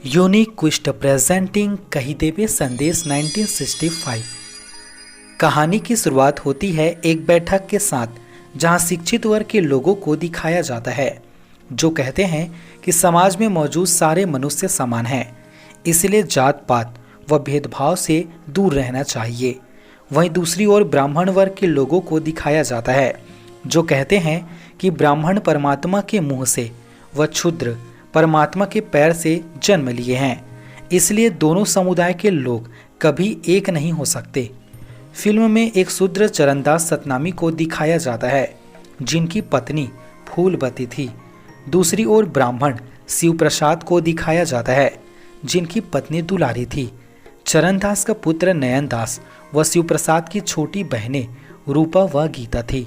Unique क्विस्ट presenting कही देवे संदेश 1965। कहानी की शुरुआत होती है एक बैठक के साथ जहां शिक्षित वर्ग के लोगों को दिखाया जाता है जो कहते हैं कि समाज में मौजूद सारे मनुष्य समान हैं, इसलिए जात पात व भेदभाव से दूर रहना चाहिए। वहीं दूसरी ओर ब्राह्मण वर्ग के लोगों को दिखाया जाता है जो कहते हैं कि ब्राह्मण परमात्मा के मुंह से व क्षुद्र परमात्मा के पैर से जन्म लिए हैं, इसलिए दोनों समुदाय के लोग कभी एक नहीं हो सकते। फिल्म में एक शूद्र चरणदास सतनामी को दिखाया जाता है जिनकी पत्नी फूलवती थी। दूसरी ओर ब्राह्मण शिव प्रसाद को दिखाया जाता है जिनकी पत्नी दुलारी थी। चरणदास का पुत्र नयनदास व शिव प्रसाद की छोटी बहनें रूपा व गीता थी।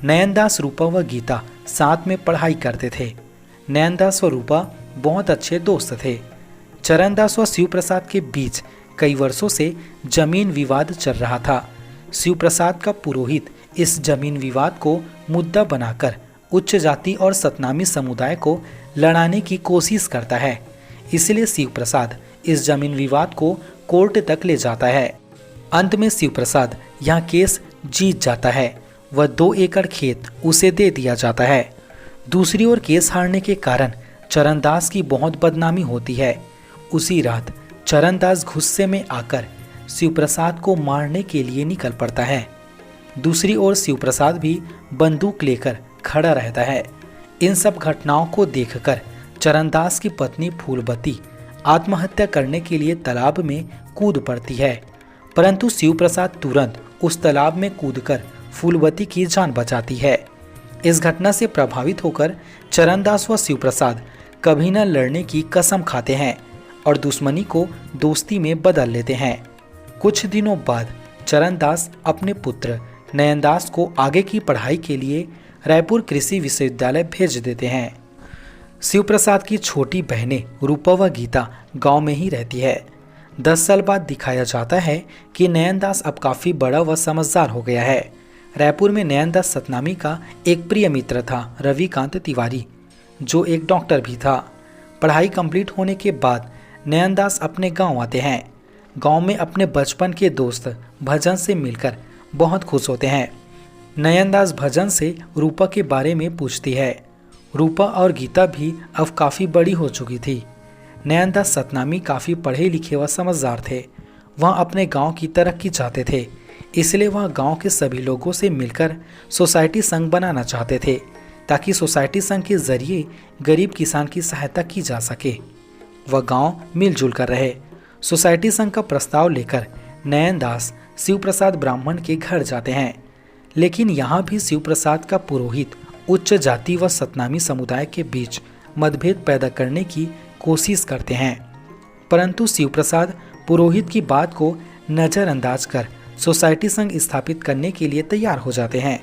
नयनदास रूपा व गीता साथ में पढ़ाई करते थे। नयनदास व रूपा बहुत अच्छे दोस्त थे। चरणदास व शिव प्रसाद के बीच कई वर्षों से जमीन विवाद चल रहा था। शिव प्रसाद का पुरोहित इस जमीन विवाद को मुद्दा बनाकर उच्च जाति और सतनामी समुदाय को लड़ाने की कोशिश करता है, इसलिए शिव प्रसाद इस जमीन विवाद को कोर्ट तक ले जाता है। अंत में शिव प्रसाद यहाँ केस जीत जाता है व 2 एकड़ खेत उसे दे दिया जाता है। दूसरी ओर केस हारने के कारण चरणदास की बहुत बदनामी होती है। उसी रात चरणदास गुस्से में आकर शिव प्रसाद को मारने के लिए निकल पड़ता है। दूसरी ओर शिव प्रसाद भी बंदूक लेकर खड़ा रहता है। इन सब घटनाओं को देखकर चरणदास की पत्नी फूलवती आत्महत्या करने के लिए तालाब में कूद पड़ती है, परंतु शिव प्रसाद तुरंत उस तालाब में कूदकर फूलवती की जान बचाती है। इस घटना से प्रभावित होकर चरणदास व शिव प्रसाद कभी न लड़ने की कसम खाते हैं और दुश्मनी को दोस्ती में बदल लेते हैं। कुछ दिनों बाद चरणदास अपने पुत्र नयनदास को आगे की पढ़ाई के लिए रायपुर कृषि विश्वविद्यालय भेज देते हैं। शिव प्रसाद की छोटी बहनें रूपा व गीता गांव में ही रहती है। 10 साल बाद दिखाया जाता है कि नयनदास अब काफ़ी बड़ा व समझदार हो गया है। रायपुर में नयनदास सतनामी का एक प्रिय मित्र था रविकांत तिवारी, जो एक डॉक्टर भी था। पढ़ाई कंप्लीट होने के बाद नयनदास अपने गांव आते हैं। गांव में अपने बचपन के दोस्त भजन से मिलकर बहुत खुश होते हैं। नयनदास भजन से रूपा के बारे में पूछती है। रूपा और गीता भी अब काफ़ी बड़ी हो चुकी थी। नयनदास सतनामी काफ़ी पढ़े लिखे व समझदार थे। वह अपने गांव की तरक्की चाहते थे, इसलिए वह गांव के सभी लोगों से मिलकर सोसाइटी संघ बनाना चाहते थे ताकि सोसाइटी संघ के जरिए गरीब किसान की सहायता की जा सके, वह गांव मिलजुल कर रहे। सोसाइटी संघ का प्रस्ताव लेकर नयनदास शिव प्रसाद ब्राह्मण के घर जाते हैं, लेकिन यहाँ भी शिव प्रसाद का पुरोहित उच्च जाति व सतनामी समुदाय के बीच मतभेद पैदा करने की कोशिश करते हैं, परंतु शिव प्रसाद पुरोहित की बात को नज़रअंदाज कर सोसाइटी संघ स्थापित करने के लिए तैयार हो जाते हैं।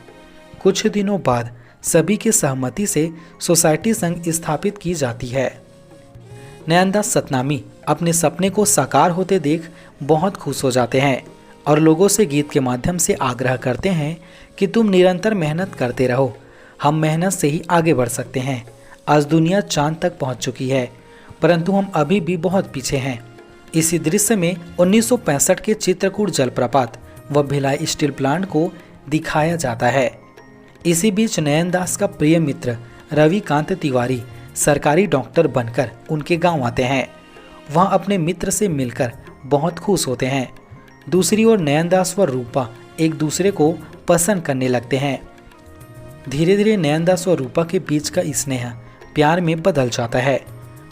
कुछ दिनों बाद सभी की सहमति से सोसाइटी संघ स्थापित की जाती है। नयनदास सतनामी अपने सपने को साकार होते देख बहुत खुश हो जाते हैं और लोगों से गीत के माध्यम से आग्रह करते हैं कि तुम निरंतर मेहनत करते रहो, हम मेहनत से ही आगे बढ़ सकते हैं। आज दुनिया चांद तक पहुंच चुकी है, परंतु हम अभी भी बहुत पीछे हैं। इसी दृश्य में 1965 के चित्रकूट जलप्रपात व भिलाई स्टील प्लांट को दिखाया जाता है। इसी बीच नयनदास का प्रिय मित्र रविकांत तिवारी सरकारी डॉक्टर बनकर उनके गांव आते हैं। वहां अपने मित्र से मिलकर बहुत खुश होते हैं। दूसरी ओर नयनदास व रूपा एक दूसरे को पसंद करने लगते हैं। धीरे धीरे नयनदास व रूपा के बीच का स्नेह प्यार में बदल जाता है,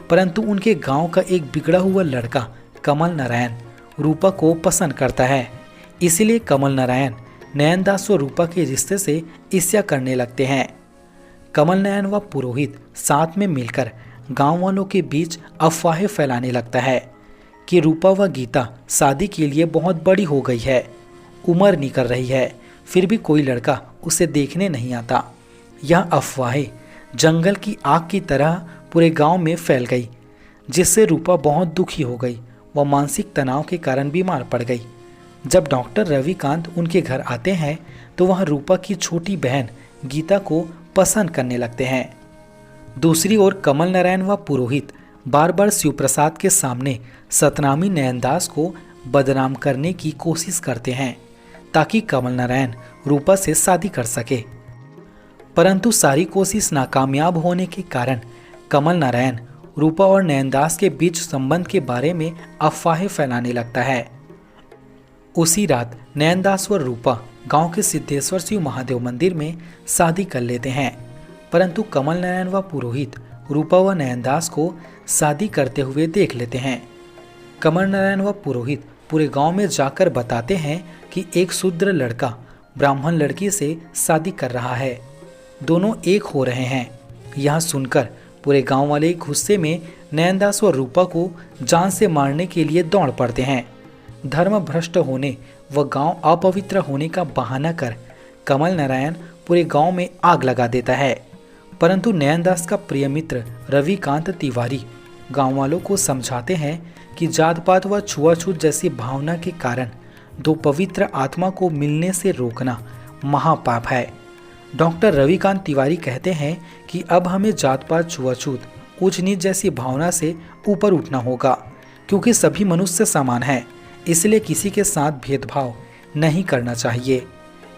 परंतु उनके गांव का एक बिगड़ा हुआ लड़का कमल नारायण रूपा को पसंद करता है, इसीलिए कमल नारायण नयनदास व रूपा के रिश्ते से ईर्ष्या करने लगते हैं। कमल नारायण व पुरोहित साथ में मिलकर गांव वालों के बीच अफवाहें फैलाने लगता है कि रूपा व गीता शादी के लिए बहुत बड़ी हो गई है, उम्र निकल रही है, फिर भी कोई लड़का उसे देखने नहीं आता। यह अफवाहें जंगल की आग की तरह पूरे गांव में फैल गई, जिससे रूपा बहुत दुखी हो गई। वह मानसिक तनाव के कारण बीमार पड़ गई। जब डॉक्टर रविकांत उनके घर आते हैं तो वह रूपा की छोटी बहन गीता को पसंद करने लगते हैं। दूसरी ओर कमल नारायण व पुरोहित बार बार शिव प्रसाद के सामने सतनामी नयनदास को बदनाम करने की कोशिश करते हैं ताकि कमल नारायण रूपा से शादी कर सके। परंतु सारी कोशिश नाकामयाब होने के कारण कमल नारायण रूपा और नयनदास के बीच संबंध के बारे में अफवाहें फैलाने लगता है। उसी रात नयनदास व रूपा गांव के सिद्धेश्वर शिव महादेव मंदिर में शादी कर लेते हैं। परंतु कमल नारायण व पुरोहित रूपा व नयनदास को शादी करते हुए देख लेते हैं। कमल नारायण व पुरोहित पूरे गांव में जाकर बताते हैं कि एक शूद्र लड़का ब्राह्मण लड़की से शादी कर रहा है, दोनों एक हो रहे हैं। यह सुनकर पूरे गांव वाले गुस्से में नयनदास व रूपा को जान से मारने के लिए दौड़ पड़ते हैं। धर्म भ्रष्ट होने व गांव अपवित्र होने का बहाना कर कमल नारायण पूरे गांव में आग लगा देता है। परंतु नयनदास का प्रिय मित्र रविकांत तिवारी गांव वालों को समझाते हैं कि जात पात व छुआछूत जैसी भावना के कारण दो पवित्र आत्मा को मिलने से रोकना महापाप है। डॉक्टर रविकांत तिवारी कहते हैं कि अब हमें जात पात छुआछूत ऊंच नीच जैसी भावना से ऊपर उठना होगा, क्योंकि सभी मनुष्य समान हैं, इसलिए किसी के साथ भेदभाव नहीं करना चाहिए।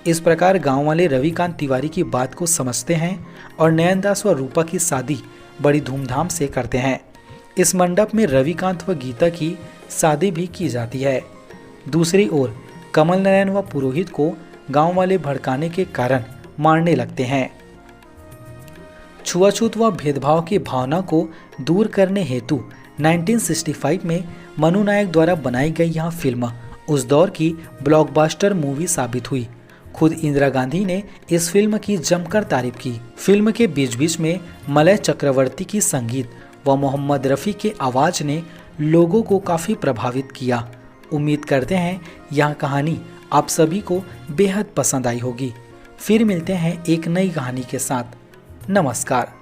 इस प्रकार गांव वाले रविकांत तिवारी की बात को समझते हैं और नयनदास व रूपा की शादी बड़ी धूमधाम से करते हैं। इस मंडप में रविकांत व गीता की शादी भी की जाती है। दूसरी ओर कमल नारायण व पुरोहित को गांव वाले भड़काने के कारण मारने लगते हैं। छुआछूत व भेदभाव की भावना को दूर करने हेतु 1965 में मनु नायक द्वारा बनाई गई यह फिल्म उस दौर की ब्लॉकबस्टर मूवी साबित हुई। खुद इंदिरा गांधी ने इस फिल्म की जमकर तारीफ की। फिल्म के बीच बीच में मलय चक्रवर्ती की संगीत व मोहम्मद रफ़ी के आवाज़ ने लोगों को काफ़ी प्रभावित किया। उम्मीद करते हैं यह कहानी आप सभी को बेहद पसंद आई होगी। फिर मिलते हैं एक नई कहानी के साथ। नमस्कार।